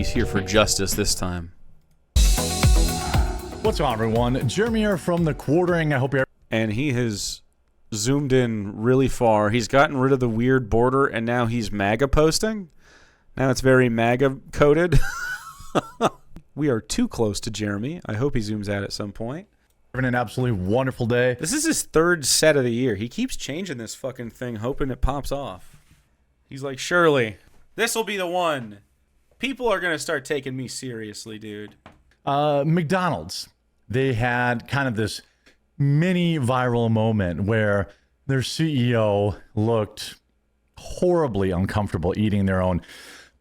he's here for justice this time. What's going on, everyone? Jeremy here from TheQuartering. I hope you're... And he has zoomed in really far. He's gotten rid of the weird border, and now he's MAGA posting. Now it's very MAGA coded. We are too close to Jeremy. I hope he zooms out at some point. Having an absolutely wonderful day. This is his third set of the year. He keeps changing this fucking thing, hoping it pops off. He's like, surely, this will be the one. People are going to start taking me seriously, dude. McDonald's. They had kind of this mini viral moment where their CEO looked horribly uncomfortable eating their own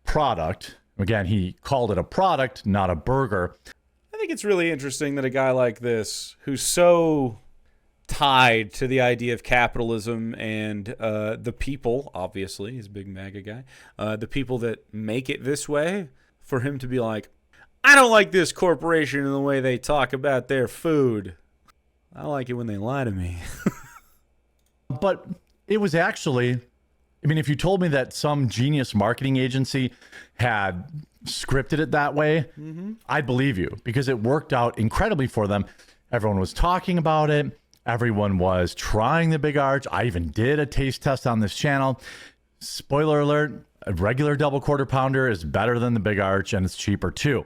product. Again, he called it a product, not a burger. I think it's really interesting that a guy like this, who's so tied to the idea of capitalism and the people, obviously, he's a big MAGA guy, the people that make it this way, for him to be like, I don't like this corporation and the way they talk about their food. I like it when they lie to me. But it was actually, I mean, if you told me that some genius marketing agency had scripted it that way, I'd believe you, because it worked out incredibly for them. Everyone was talking about it. Everyone was trying the Big Arch. I even did a taste test on this channel. Spoiler alert, a regular double quarter pounder is better than the Big Arch, and it's cheaper too.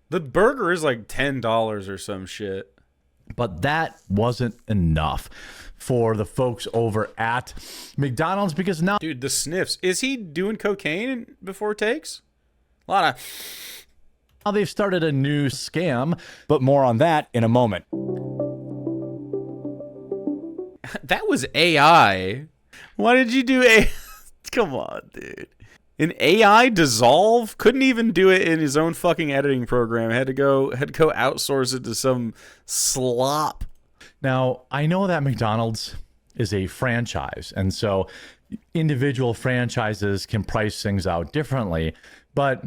The burger is like $10 or some shit. But that wasn't enough for the folks over at McDonald's, because now... Dude, the sniffs. Is he doing cocaine before takes? A lot of... Now they've started a new scam, but more on that in a moment. That was AI. Why did you do AI? Come on, dude. An AI dissolve? Couldn't even do it in his own fucking editing program. Had to go outsource it to some slop. Now, I know that McDonald's is a franchise, and so individual franchises can price things out differently, but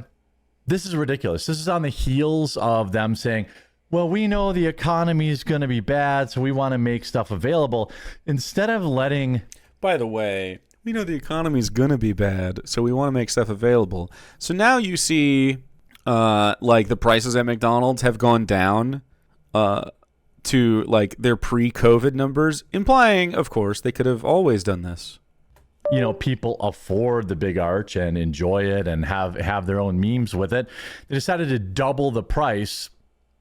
this is ridiculous. This is on the heels of them saying, well, we know the economy is going to be bad, so we want to make stuff available. Instead of letting... By the way, we know the economy is going to be bad, so we want to make stuff available. So now you see, like, the prices at McDonald's have gone down to, like, their pre-COVID numbers, implying, of course, they could have always done this. You know, people afford the Big Arch and enjoy it and have their own memes with it. They decided to double the price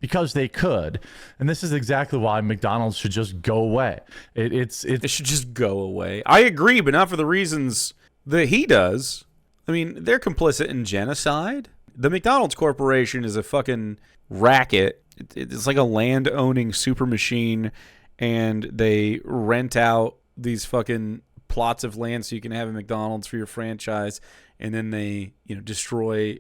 because they could. And this is exactly why McDonald's should just go away. It should just go away. I agree, but not for the reasons that he does. I mean, they're complicit in genocide. The McDonald's Corporation is a fucking racket. It's like a land-owning super machine, and they rent out these fucking plots of land so you can have a McDonald's for your franchise, and then they, destroy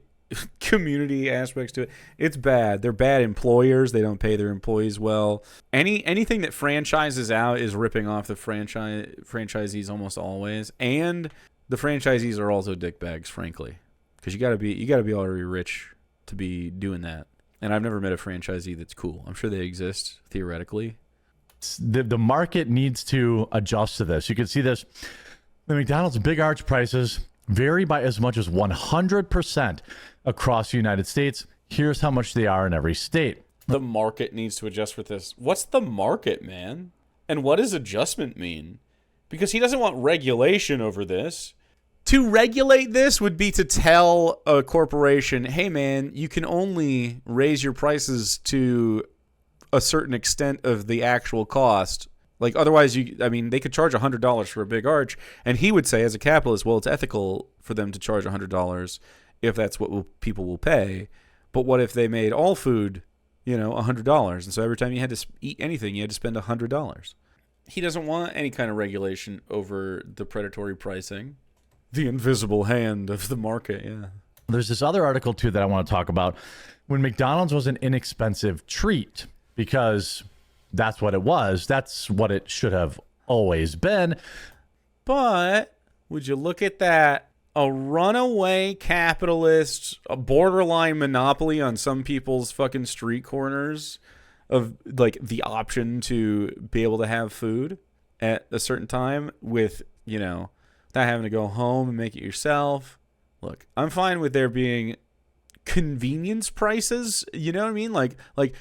community aspects to it. It's bad. They're bad employers. They don't pay their employees well. Anything that franchises out is ripping off the franchisees almost always, and the franchisees are also dickbags, frankly, because you gotta be already rich to be doing that. And I've never met a franchisee that's cool. I'm sure they exist theoretically. The market needs to adjust to this. You can see this. The McDonald's Big Arch prices vary by as much as 100% across the United States. Here's how much they are in every state. The market needs to adjust with this. What's the market, man? And what does adjustment mean? Because he doesn't want regulation over this. To regulate this would be to tell a corporation, hey, man, you can only raise your prices to a certain extent of the actual cost. Like, otherwise, they could charge $100 for a Big Arch, and he would say, as a capitalist, well, it's ethical for them to charge $100 if that's what people will pay. But what if they made all food, $100, and so every time you had to eat anything, you had to spend $100? He doesn't want any kind of regulation over the predatory pricing. The invisible hand of the market, yeah. There's this other article, too, that I want to talk about. When McDonald's was an inexpensive treat, because that's what it was. That's what it should have always been. But would you look at that? A runaway capitalist, a borderline monopoly on some people's fucking street corners of, like, the option to be able to have food at a certain time with, not having to go home and make it yourself. Look, I'm fine with there being convenience prices. You know what I mean? Like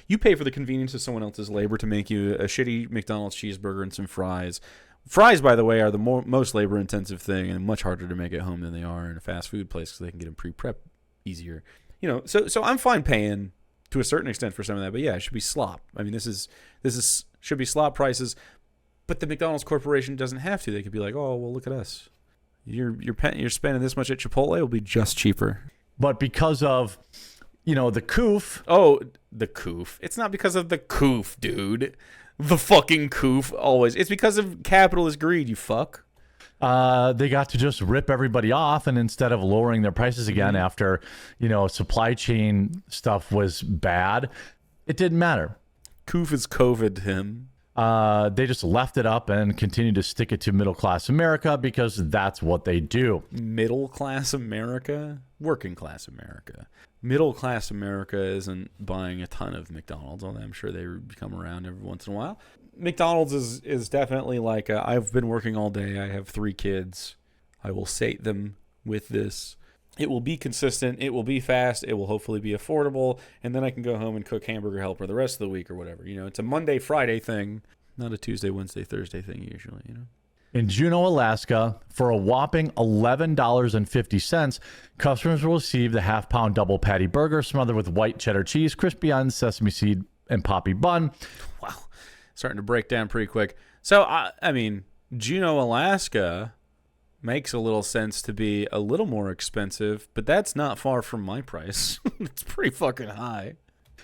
you pay for the convenience of someone else's labor to make you a shitty McDonald's cheeseburger and some fries. Fries, by the way, are the most labor-intensive thing and much harder to make at home than they are in a fast food place because they can get them pre-prep easier. You know, so I'm fine paying to a certain extent for some of that, but yeah, it should be slop. I mean, this should be slop prices, but the McDonald's Corporation doesn't have to. They could be like, oh, well, look at us. You're spending this much at Chipotle, it'll be just cheaper. But because of, the coof. Oh, the coof. It's not because of the coof, dude. The fucking coof, always. It's because of capitalist greed, you fuck. They got to just rip everybody off, and instead of lowering their prices again after, supply chain stuff was bad, it didn't matter. Coof is COVID him. They just left it up and continued to stick it to middle-class America because that's what they do. Middle-class America? Working-class America. Middle-class America isn't buying a ton of McDonald's, although I'm sure they come around every once in a while. McDonald's is definitely like, I've been working all day. I have 3 kids. I will sate them with this. It will be consistent. It will be fast. It will hopefully be affordable. And then I can go home and cook Hamburger Helper the rest of the week or whatever. It's a Monday, Friday thing, not a Tuesday, Wednesday, Thursday thing usually, In Juneau, Alaska, for a whopping $11.50, customers will receive the half-pound double patty burger smothered with white cheddar cheese, crispy onions, sesame seed, and poppy bun. Wow. Starting to break down pretty quick. So, I mean, Juneau, Alaska makes a little sense to be a little more expensive, but that's not far from my price. It's pretty fucking high.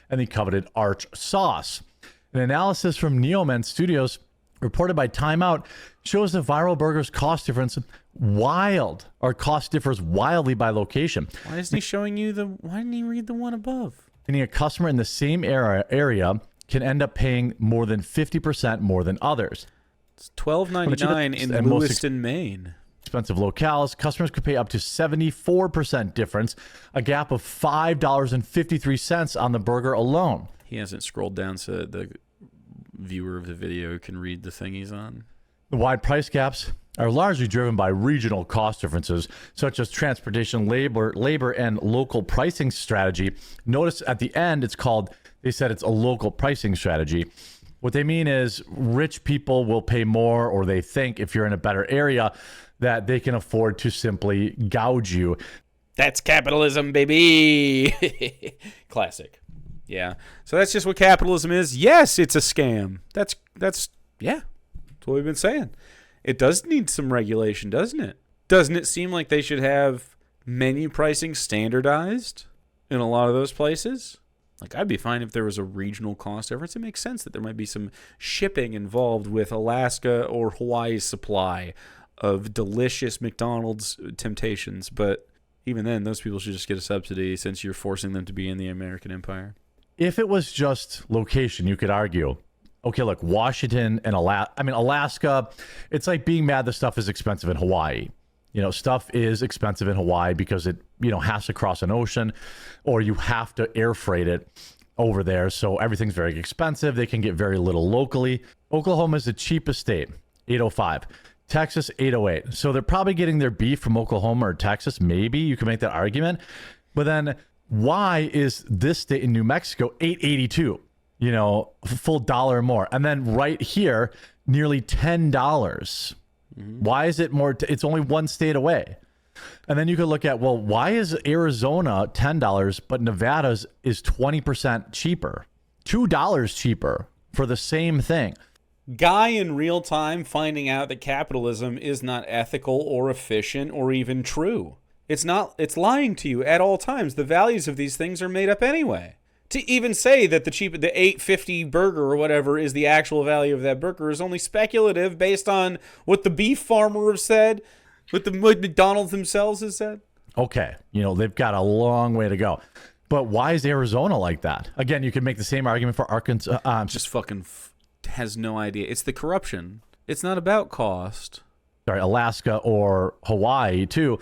And the coveted arch sauce. An analysis from Neomen Studios reported by Time Out shows the viral burger's cost differs wildly by location. Why isn't he showing you why didn't he read the one above? Meaning a customer in the same area can end up paying more than 50% more than others. It's $12.99 in Lewiston, Maine. Expensive locales, customers could pay up to 74% difference, a gap of $5.53 on the burger alone. He hasn't scrolled down so the viewer of the video can read the thing he's on. The wide price gaps are largely driven by regional cost differences, such as transportation, labor, and local pricing strategy. Notice at the end, they said it's a local pricing strategy. What they mean is rich people will pay more, or they think if you're in a better area that they can afford to simply gouge you. That's capitalism, baby. Classic. Yeah. So that's just what capitalism is. Yes, it's a scam. That's what we've been saying. It does need some regulation, doesn't it? Doesn't it seem like they should have menu pricing standardized in a lot of those places? Like, I'd be fine if there was a regional cost difference. It makes sense that there might be some shipping involved with Alaska or Hawaii's supply of delicious McDonald's temptations. But even then, those people should just get a subsidy since you're forcing them to be in the American empire. If it was just location, you could argue, okay, look, Washington and Alaska, it's like being mad that stuff is expensive in Hawaii. Stuff is expensive in Hawaii because it, has to cross an ocean or you have to air freight it over there. So everything's very expensive. They can get very little locally. Oklahoma is the cheapest state, $8.05. Texas, $8.08. So they're probably getting their beef from Oklahoma or Texas. Maybe you can make that argument. But then why is this state in New Mexico $8.82? Full dollar more. And then right here, nearly $10. Mm-hmm. Why is it more? It's only one state away. And then you could look at, well, why is Arizona $10, but Nevada's is 20% cheaper? $2 cheaper for the same thing. Guy in real time finding out that capitalism is not ethical or efficient or even true. It's not. It's lying to you at all times. The values of these things are made up anyway. To even say that the $8.50 burger or whatever is the actual value of that burger is only speculative based on what the beef farmer have said, what McDonald's themselves has said. Okay, they've got a long way to go. But why is Arizona like that? Again, you could make the same argument for Arkansas. Just fucking has no idea. It's the corruption. It's not about cost. Sorry, Alaska or Hawaii too.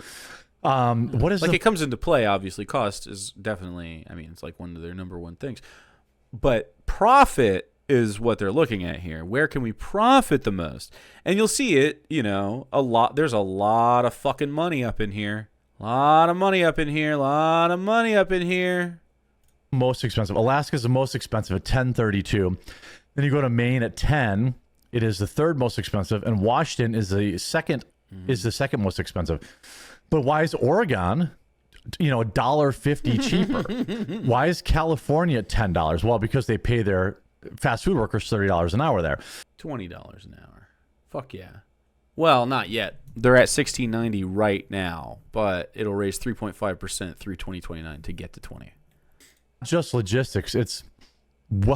What is it comes into play? Obviously, cost is definitely. It's like one of their number one things. But profit is what they're looking at here. Where can we profit the most? And you'll see it. A lot. There's a lot of fucking money up in here. Lot of money up in here. Lot of money up in here. Most expensive. Alaska's the most expensive at $10.32. Then you go to Maine at 10. It is the third most expensive, and Washington is the second most expensive. But why is Oregon, $1.50 cheaper? Why is California at $10? Well, because they pay their fast food workers $30 an hour there. $20 an hour. Fuck yeah. Well, not yet. They're at $16.90 right now, but it'll raise 3.5% through 2029 to get to 20. Just logistics. It's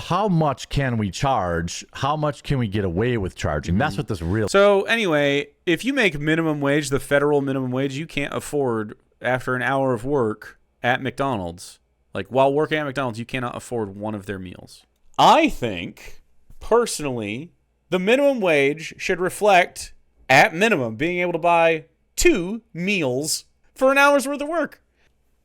how much can we charge? How much can we get away with charging? That's what this real. So anyway, if you make minimum wage, the federal minimum wage, you can't afford after an hour of work at McDonald's. Like while working at McDonald's, you cannot afford one of their meals. I think, personally, the minimum wage should reflect, at minimum, being able to buy 2 meals for an hour's worth of work.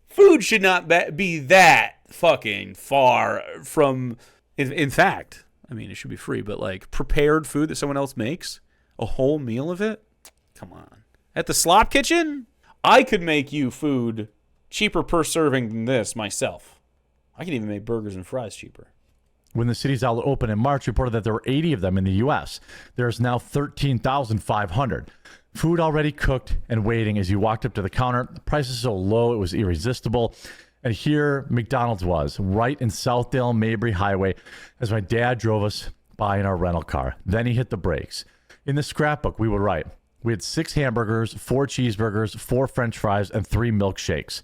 Food should not be that fucking far from, in fact, I mean, it should be free, but like prepared food that someone else makes, a whole meal of it? Come on. At the Slop Kitchen, I could make you food cheaper per serving than this myself. I can even make burgers and fries cheaper. When the city's outlet opened in March, reported that there were 80 of them in the U.S. There's now 13,500. Food already cooked and waiting as you walked up to the counter. The prices so low, it was irresistible. And here McDonald's was, right in Southdale Mabry Highway, as my dad drove us by in our rental car. Then he hit the brakes. In the scrapbook, we would write, we had 6 hamburgers, 4 cheeseburgers, 4 French fries, and 3 milkshakes.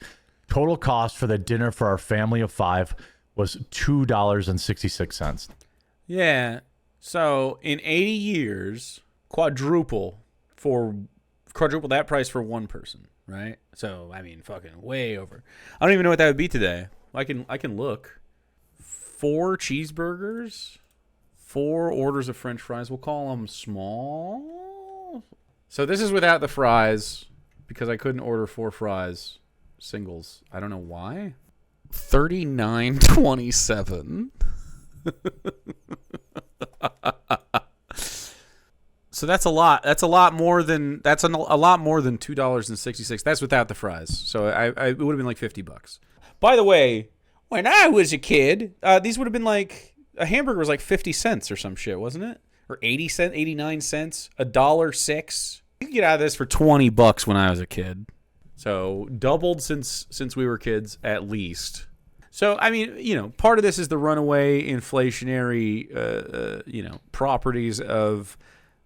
Total cost for the dinner for our family of 5 was $2.66. Yeah. So in 80 years, quadruple that price for one person, right? So I mean, fucking way over. I don't even know what that would be today. I can look. 4 cheeseburgers, 4 orders of French fries. We'll call them small. So this is without the fries because I couldn't order 4 fries singles. I don't know why. $39.27. So that's a lot. That's a lot more than $2.66. That's without the fries. So it would have been like $50. By the way, when I was a kid, these would have been like a hamburger was like 50 cents or some shit, wasn't it? Or 80 cents, 89 cents, $1.06. You could get out of this for $20 when I was a kid. So doubled since we were kids at least. So, I mean, part of this is the runaway inflationary, properties of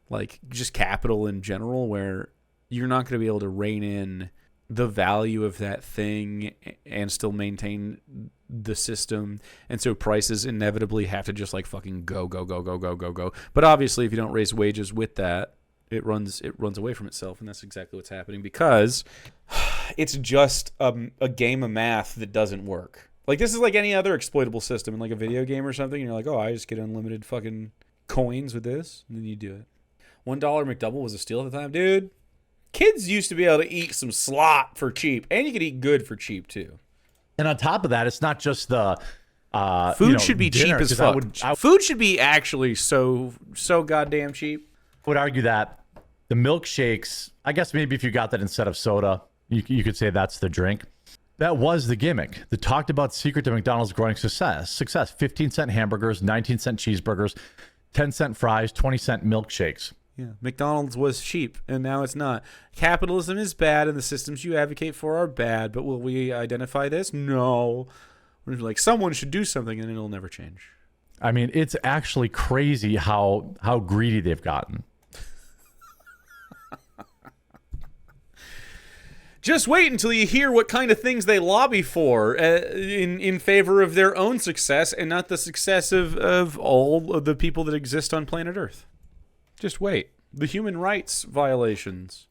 like just capital in general, where you're not going to be able to rein in the value of that thing and still maintain the system. And so prices inevitably have to just like fucking go. But obviously, if you don't raise wages with that, it runs away from itself. And that's exactly what's happening because it's just a game of math that doesn't work. Like, this is like any other exploitable system in like a video game or something. And you're like, oh, I just get unlimited fucking coins with this. And then you do it. $1 McDouble was a steal at the time. Dude, kids used to be able to eat some slop for cheap. And you could eat good for cheap, too. And on top of that, it's not just the... food should be cheap as fuck. Food should be actually so goddamn cheap. I would argue that the milkshakes, I guess maybe if you got that instead of soda, you could say that's the drink. That was the gimmick. The talked about secret to McDonald's growing success. 15-cent hamburgers, 19-cent cheeseburgers, 10-cent fries, 20-cent milkshakes. Yeah, McDonald's was cheap, and now it's not. Capitalism is bad, and the systems you advocate for are bad, but will we identify this? No. We're like, someone should do something, and it'll never change. I mean, it's actually crazy how greedy they've gotten. Just wait until you hear what kind of things they lobby for in favor of their own success and not the success of all of the people that exist on planet Earth. Just wait. The human rights violations,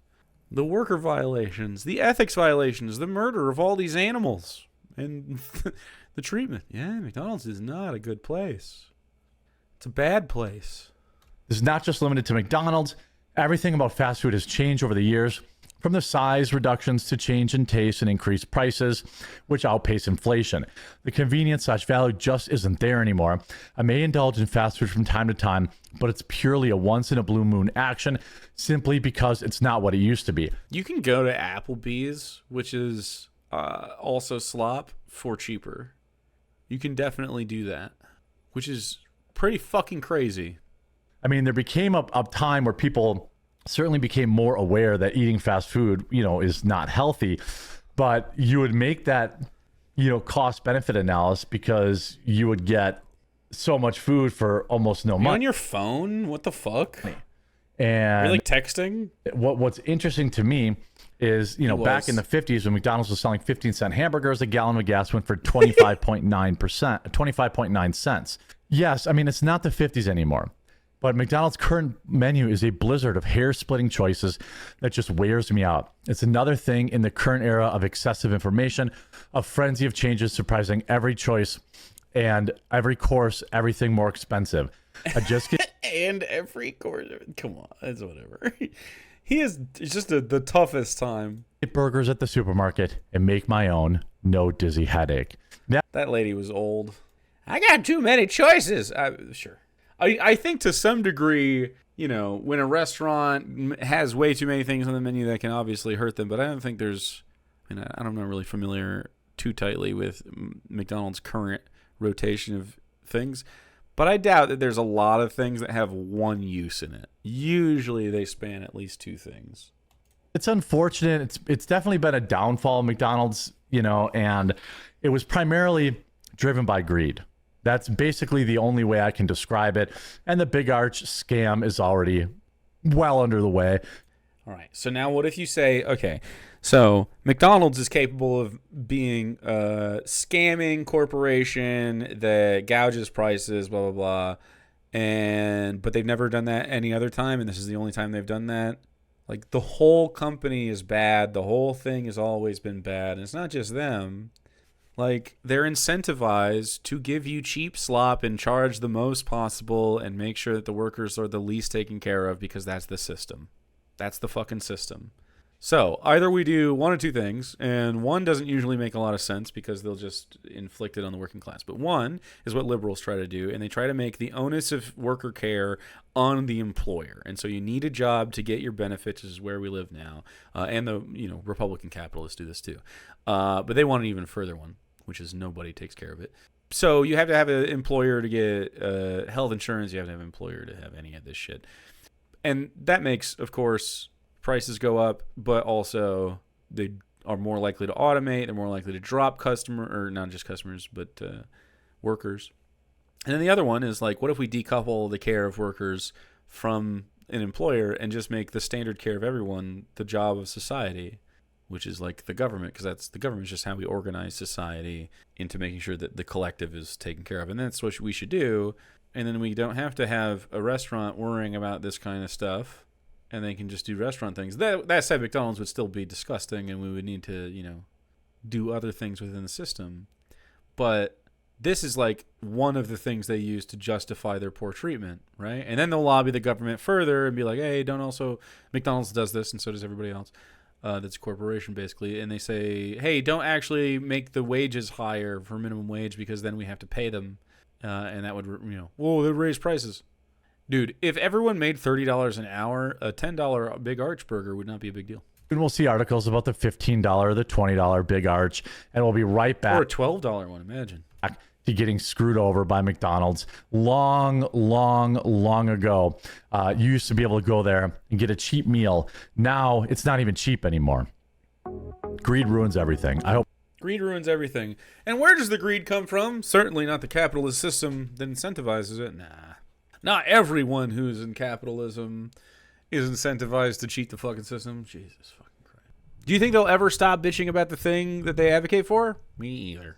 the worker violations, the ethics violations, the murder of all these animals, and the treatment. Yeah, McDonald's is not a good place. It's a bad place. This is not just limited to McDonald's. Everything about fast food has changed over the years. from the size reductions to change in taste and increased prices, which outpace inflation. The convenience/value just isn't there anymore. I may indulge in fast food from time to time, but it's purely a once-in-a-blue moon action simply because it's not what it used to be. You can go to Applebee's, which is also slop, for cheaper. You can definitely do that, which is pretty fucking crazy. I mean, there became a time where people certainly became more aware that eating fast food, is not healthy, but you would make that, cost benefit analysis because you would get so much food for almost no You're money. on your phone? What the fuck? And You're like texting? what's interesting to me is, back in the 50s when McDonald's was selling 15-cent hamburgers, a gallon of gas went for 25.9 cents. Yes, I mean, it's not the 50s anymore. But McDonald's current menu is a blizzard of hair-splitting choices that just wears me out. It's another thing in the current era of excessive information, a frenzy of changes surprising every choice and every course, everything more expensive. I just get And every course. Come on, it's whatever. It's just the toughest time. burgers at the supermarket and make my own. No dizzy headache. Now, That lady was old. I got too many choices. Sure. I think to some degree, when a restaurant has way too many things on the menu, that can obviously hurt them. But I don't think there's, I'm not really familiar too tightly with McDonald's current rotation of things. But I doubt that there's a lot of things that have one use in it. Usually they span at least two things. it's unfortunate. It's definitely been a downfall of McDonald's, and it was primarily driven by greed. That's basically the only way I can describe it. And the Big Arch scam is already well under the way. All right. So now what if you say, okay, so McDonald's is capable of being a scamming corporation that gouges prices, blah, blah, blah. But they've never done that any other time, and this is the only time they've done that. Like, the whole company is bad. The whole thing has always been bad. And it's not just them. Like, they're incentivized to give you cheap slop and charge the most possible and make sure that the workers are the least taken care of because that's the system. That's the fucking system. So either we do one or two things, and one doesn't usually make a lot of sense because they'll just inflict it on the working class. But one is what liberals try to do, and they try to make the onus of worker care on the employer. And so you need a job to get your benefits, which is where we live now. And the Republican capitalists do this too. But they want an even further one, which is nobody takes care of it. So you have to have an employer to get health insurance. You have to have an employer to have any of this shit. And that makes, of course, prices go up, but also they are more likely to automate. They're more likely to drop not just customers, but workers. And then the other one is like, what if we decouple the care of workers from an employer and just make the standard care of everyone the job of society, which is like the government, because the government is just how we organize society into making sure that the collective is taken care of. And that's what we should do. And then we don't have to have a restaurant worrying about this kind of stuff, and they can just do restaurant things. That said, McDonald's would still be disgusting, and we would need to, do other things within the system. But this is like one of the things they use to justify their poor treatment, right? And then they'll lobby the government further and be like, hey, McDonald's does this, and so does everybody else. That's a corporation, basically. And they say, hey, don't actually make the wages higher for minimum wage because then we have to pay them. And that would, they'd raise prices. Dude, if everyone made $30 an hour, a $10 Big Arch burger would not be a big deal. And we'll see articles about the $15, the $20 Big Arch, and we'll be right back. Or a $12 one, imagine. To getting screwed over by McDonald's. Long ago, you used to be able to go there and get a cheap meal. Now, it's not even cheap anymore. Greed ruins everything. Greed ruins everything. And where does the greed come from? Certainly not the capitalist system that incentivizes it. Nah. Not everyone who's in capitalism is incentivized to cheat the fucking system. Jesus fucking Christ. Do you think they'll ever stop bitching about the thing that they advocate for? Me either.